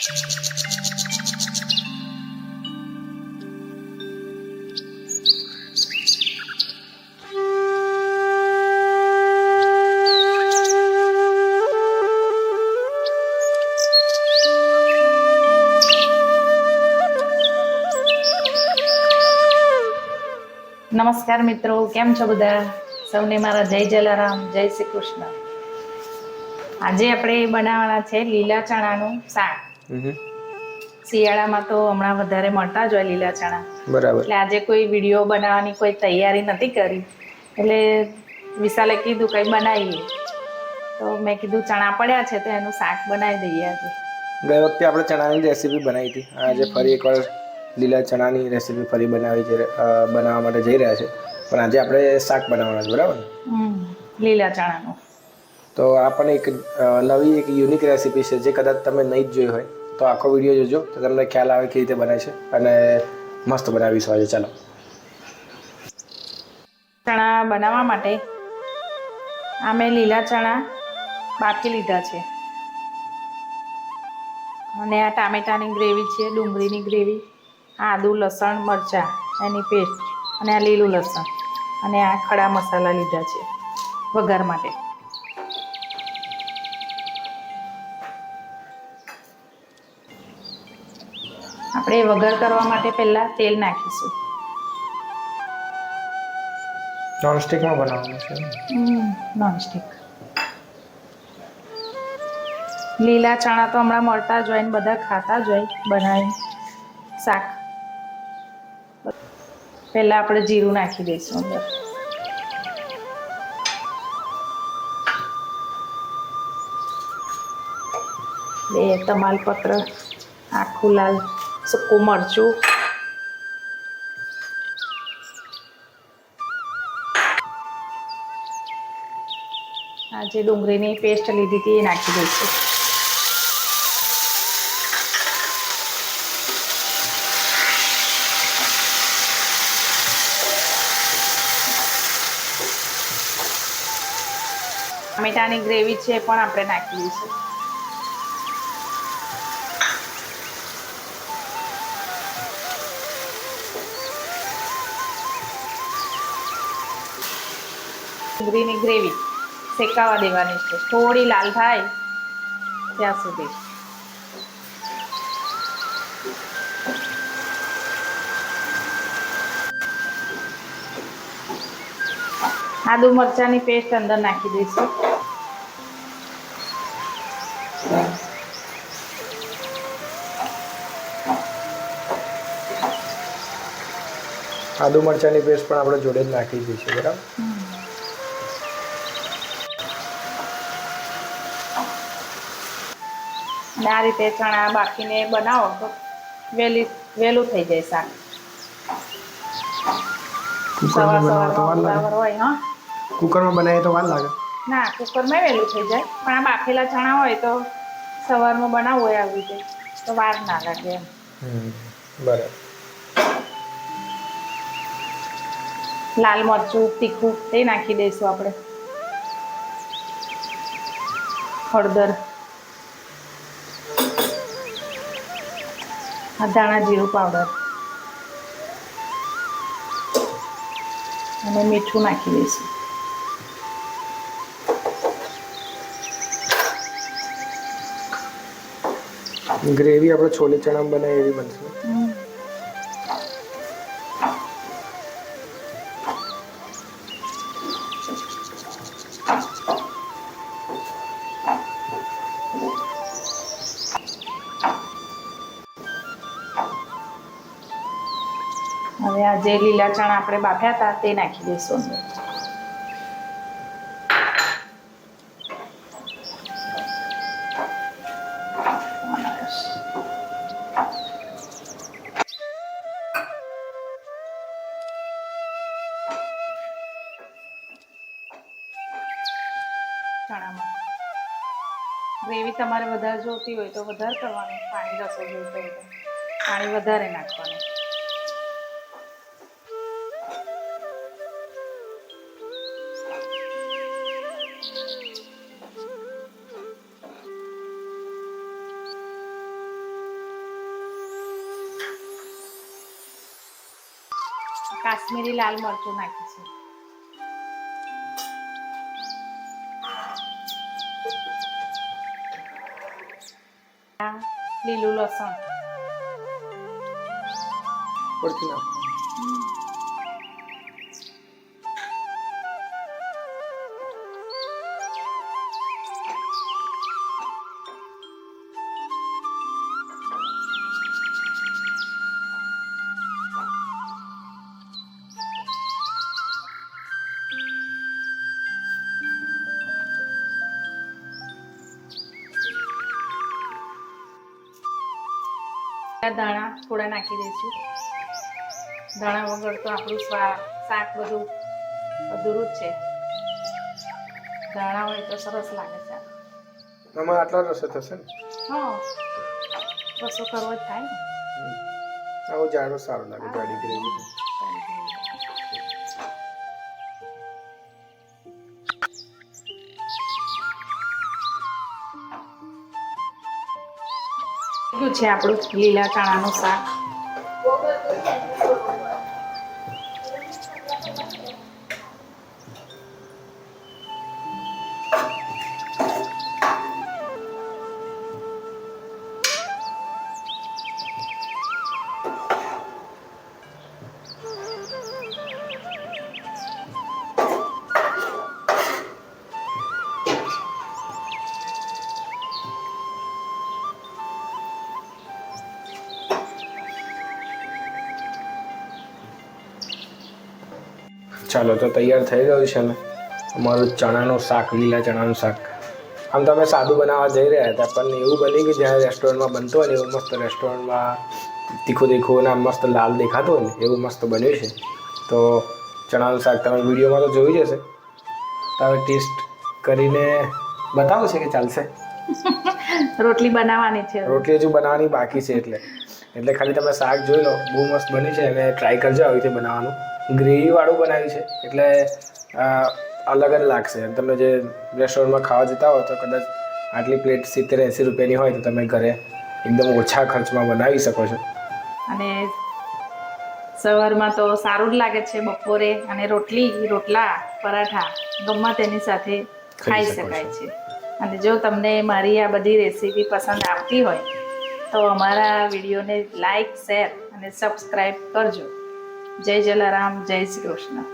નમસ્કાર મિત્રો, કેમ છો બધા? સૌને મારા જય જલારામ, જય શ્રી કૃષ્ણ. આજે આપણે બનાવવાના છે લીલા ચણાનું શાક. શિયાળામાં તો હમણાં વધારે મળતા જ હોય લીલા ચણા. બરાબર. એટલે આજે કોઈ વિડીયો બનાવવાની કોઈ તૈયારી નથી કરી, એટલે વિશાલે કીધું કંઈ બનાવીએ. તો મેં કીધું ચણા પડ્યા છે તો એનું શાક બનાવી દઈએ આજે. ગઈ વખતે આપણે ચણાની રેસીપી બનાવી હતી. આજે ફરી એકવાર લીલા ચણાની રેસીપી ફરી બનાવવા માટે જઈ રહ્યા છે. પણ આજે આપણે શાક બનાવવાના છે, બરાબર? લીલા ચણાનું. તો આ પણ એક નવી એક યુનિક રેસીપી છે જે કદાચ તમે નહીં જ જોઈ હોય તો આખો વિડીયો જોજો તો તમને ખ્યાલ આવે કેવી રીતે બનાવે છે અને મસ્ત બનાવીશું આજે. ચાલો. ચણા બનાવવા માટે આ મેં લીલા ચણા બાફી લીધા છે અને આ ટામેટાની ગ્રેવી છે, ડુંગળીની ગ્રેવી, આદુ લસણ મરચાં એની પેસ્ટ અને આ લીલું લસણ અને આ ખડા મસાલા લીધા છે વઘાર માટે. આપણે વઘાર કરવા માટે પહેલાં તેલ નાખીશું. નોનસ્ટિકમાં બનાવવાનું છે. નોનસ્ટિક. લીલા ચણા તો હમણાં મળતા જ હોય ને બધા ખાતા જ હોય બનાવીને શાક. પહેલાં આપણે જીરું નાખી દઈશું અંદર. બે તમાલપત્ર, આખું લાલ સૂકું મરચું, આ જે ડુંગળીની પેસ્ટ લીધી હતી એ નાખી દઈશું. ટામેટાની ગ્રેવી છે એ પણ આપણે નાખી દઈશું. ડુંગળીની ગ્રેવી શેકાવા દેવાની છે, થોડી લાલ થાય ત્યાં સુધી. આદુ મરચાંની પેસ્ટ અંદર નાખી દઈશું. આદુ મરચાંની પેસ્ટ પણ આપણે જોડે જ નાખી દઈશું, બરાબર? અને આ રીતે ચણા બાફીને બનાવો તો વહેલું થઈ જાય શાક. સવાર હોય. હા, કુકરમાં બનાવીએ તો વાર લાગે? ના, કુકરમાં વહેલું થઈ જાય, પણ આ બાફેલા ચણા હોય તો સવારમાં બનાવવું હોય આવી રીતે તો વાર ના લાગે એમ. બરાબર. લાલ મરચું તીખું તે નાખી દઈશું આપણે. હળદર, ધાણા જીરું પાવડર અને મીઠું નાખી દઈશું. ગ્રેવી આપણે છોલે ચણા બનાવીએ એવી બનશે. હવે આ જે લીલા ચણા આપણે બાફ્યા હતા તે નાખી દઈશું અંદર. ચણામાં ગ્રેવી તમારે વધારે જોઈતી હોય તો વધારે કરવાનું, પાણી રસો જોઈતો હોય તો પાણી વધારે નાખવાનું. કાશ્મીરી લાલ મરચું નાખીશું. આ લીલું લસણ. પડતી નાખો. ધાણા થોડા નાખી દઈશું. ધાણા વગર તો આપણું શાક બધું અધૂરું જ છે. ધાણા હોય તો સરસ લાગે છે. આમાં આટલો રસો થશે ને? હા, રસો કરવો જ થાય ને. આવું જાડો સારું લાગે, જાડી ગ્રેવી. છે આપણું લીલા ચણાનું શાક. ચાલો, તો તૈયાર થઈ ગયું છે ને અમારું ચણાનું શાક, લીલા ચણાનું શાક. આમ તો અમે સાદું બનાવવા જઈ રહ્યા હતા, પણ એવું બની કે જ્યાં રેસ્ટોરન્ટમાં બનતું હોય ને એવું મસ્ત રેસ્ટોરન્ટમાં તીખું તીખું અને મસ્ત લાલ દેખાતું હોય ને એવું મસ્ત બન્યું છે. તો ચણાનું શાક તમે વિડીયોમાં તો જોઈ જશે. તમે ટેસ્ટ કરીને બતાવો છે કે ચાલશે? રોટલી બનાવવાની છે. રોટલી હજુ બનાવવાની બાકી છે, એટલે ખાલી તમે શાક જોઈ લો. બહુ મસ્ત બની છે અને ટ્રાય કરજો આવી રીતે બનાવવાનું. ગ્રેવીવાળું બનાવ્યું છે એટલે અલગ જ લાગશે. તમે જે રેસ્ટોરન્ટમાં ખાવા જતા હો તો કદાચ આટલી પ્લેટ 70-80 રૂપિયાની હોય તો તમે ઘરે એકદમ ઓછા ખર્ચમાં બનાવી શકો છો. અને સવારમાં તો સારું જ લાગે છે, બપોરે અને રોટલા પરાઠા ગમે તેની સાથે ખાઈ શકાય છે. અને જો તમને મારી આ બધી રેસીપી પસંદ આવતી હોય તો અમારા વિડીયોને લાઈક, શેર અને સબસ્ક્રાઈબ કરજો. જય જલારામ, જય શ્રી કૃષ્ણ.